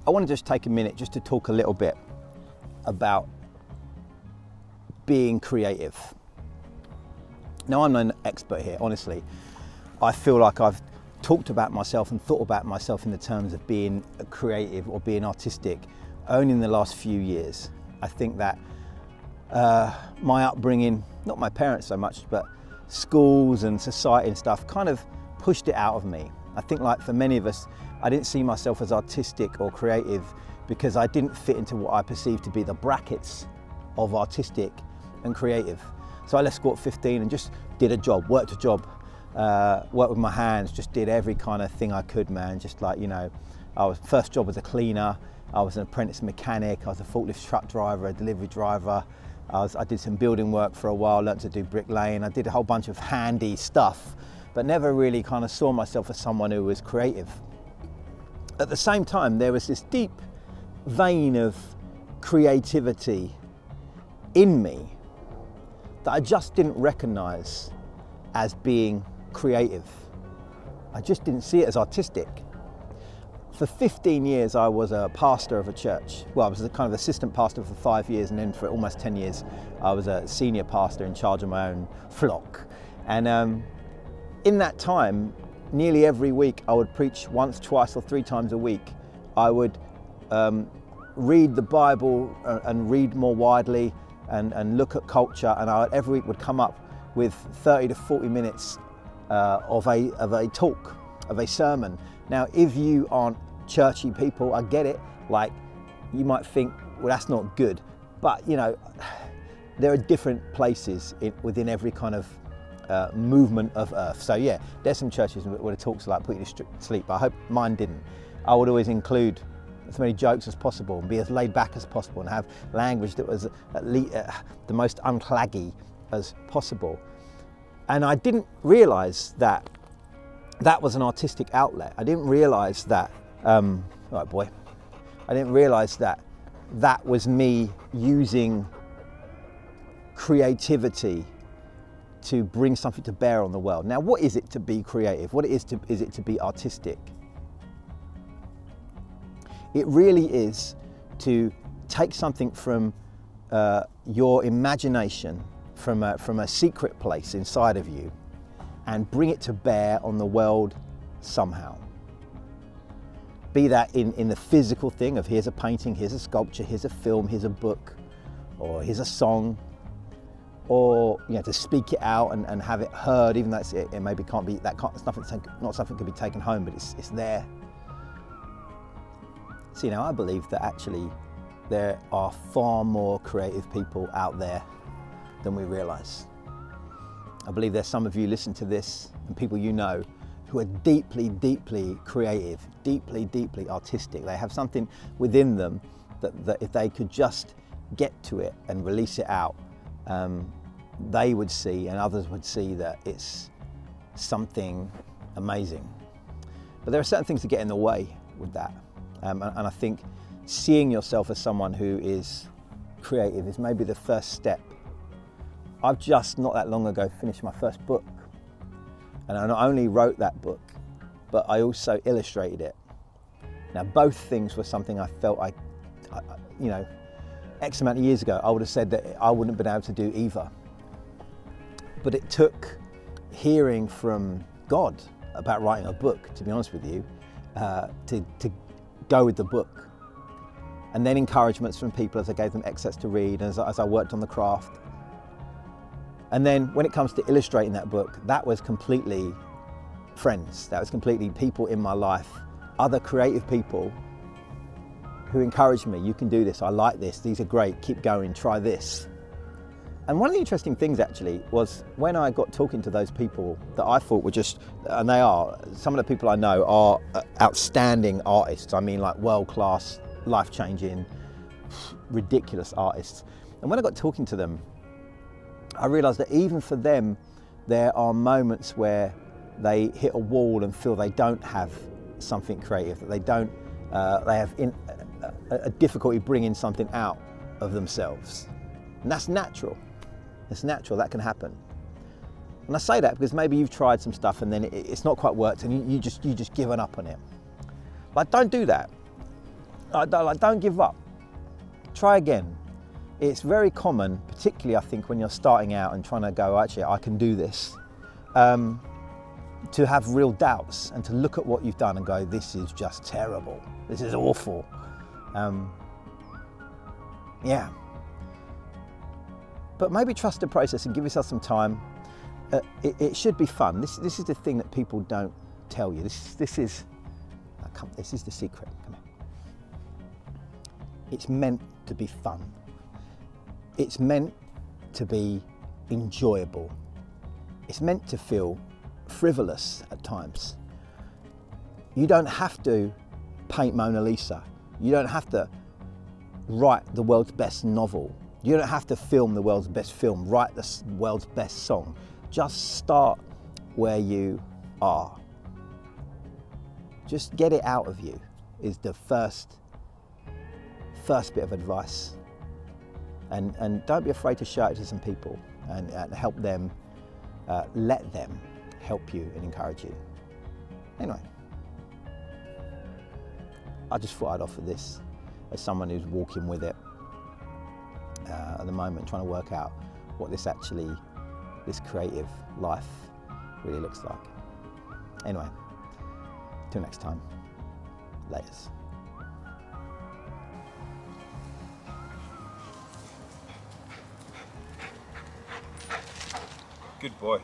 I want to just take a minute just to talk a little bit about being creative. Now, I'm no expert here, honestly. I feel like I've talked about myself and thought about myself in the terms of being creative or being artistic only in the last few years. I think that my upbringing, not my parents so much, but schools and society and stuff kind of pushed it out of me. I think like for many of us, I didn't see myself as artistic or creative because I didn't fit into what I perceived to be the brackets of artistic and creative. So I left school at 15 and just did a job, worked a job, worked with my hands, just did every kind of thing I could, man. Just like, you know, first job was a cleaner, I was an apprentice mechanic, I was a forklift truck driver, a delivery driver. I did some building work for a while, learned to do bricklaying. I did a whole bunch of handy stuff, but never really kind of saw myself as someone who was creative. At the same time, there was this deep vein of creativity in me that I just didn't recognize as being creative. I just didn't see it as artistic. For 15 years, I was a pastor of a church. Well, I was a kind of assistant pastor for 5 years, and then for almost 10 years, I was a senior pastor in charge of my own flock. And in that time, nearly every week, I would preach once, twice, or 3 times a week. I would read the Bible and read more widely and look at culture, and I every week would come up with 30 to 40 minutes of a talk, of a sermon. Now, if you aren't churchy people, I get it. Like, you might think, well, that's not good. But, you know, there are different places within every kind of movement of earth. So yeah, there's some churches where the talks are like put you to sleep, but I hope mine didn't. I would always include as many jokes as possible and be as laid back as possible and have language that was at least the most unclaggy as possible. And I didn't realize that that was an artistic outlet. I didn't realize that, I didn't realize that that was me using creativity to bring something to bear on the world. Now, what is it to be creative? What is it to be artistic? It really is to take something from your imagination, from a secret place inside of you, and bring it to bear on the world somehow. Be that in the physical thing of here's a painting, here's a sculpture, here's a film, here's a book, or here's a song, or to speak it out and have it heard, even though it maybe can't be it's not something can be taken home, but it's there. See, now I believe that actually there are far more creative people out there than we realise. I believe there's some of you listen to this and people you know who are deeply, deeply creative, deeply, deeply artistic. They have something within them that if they could just get to it and release it out, they would see and others would see that it's something amazing. But there are certain things that get in the way with that. And I think seeing yourself as someone who is creative is maybe the first step. I've just not that long ago finished my first book. And I not only wrote that book, but I also illustrated it. Now, both things were something I felt X amount of years ago, I would have said that I wouldn't have been able to do either. But it took hearing from God about writing a book, to be honest with you, to go with the book. And then encouragements from people as I gave them excerpts to read, as I worked on the craft. And then when it comes to illustrating that book, that was completely friends. That was completely people in my life, other creative people who encouraged me. You can do this, I like this, these are great, keep going, try this. And one of the interesting things actually was when I got talking to those people that I thought were just, and they are, some of the people I know are outstanding artists. I mean, like world-class, life-changing, ridiculous artists. And when I got talking to them, I realized that even for them, there are moments where they hit a wall and feel they don't have something creative, that they don't, they have a difficulty bringing something out of themselves. And that's natural. It's natural, that can happen. And I say that because maybe you've tried some stuff and then it's not quite worked and you just given up on it. Like, don't do that. Don't give up. Try again. It's very common, particularly I think when you're starting out and trying to go, actually, I can do this, to have real doubts and to look at what you've done and go, this is just terrible. This is awful. Yeah. But maybe trust the process and give yourself some time. It should be fun. This is the thing that people don't tell you. This is the secret. Come here. It's meant to be fun. It's meant to be enjoyable. It's meant to feel frivolous at times. You don't have to paint Mona Lisa. You don't have to write the world's best novel. You don't have to film the world's best film, write the world's best song. Just start where you are. Just get it out of you is the first bit of advice. And don't be afraid to shout it to some people and help them, let them help you and encourage you. Anyway, I just thought I'd offer this as someone who's walking with it at the moment, trying to work out what this creative life really looks like. Anyway, till next time, laters. Good boy.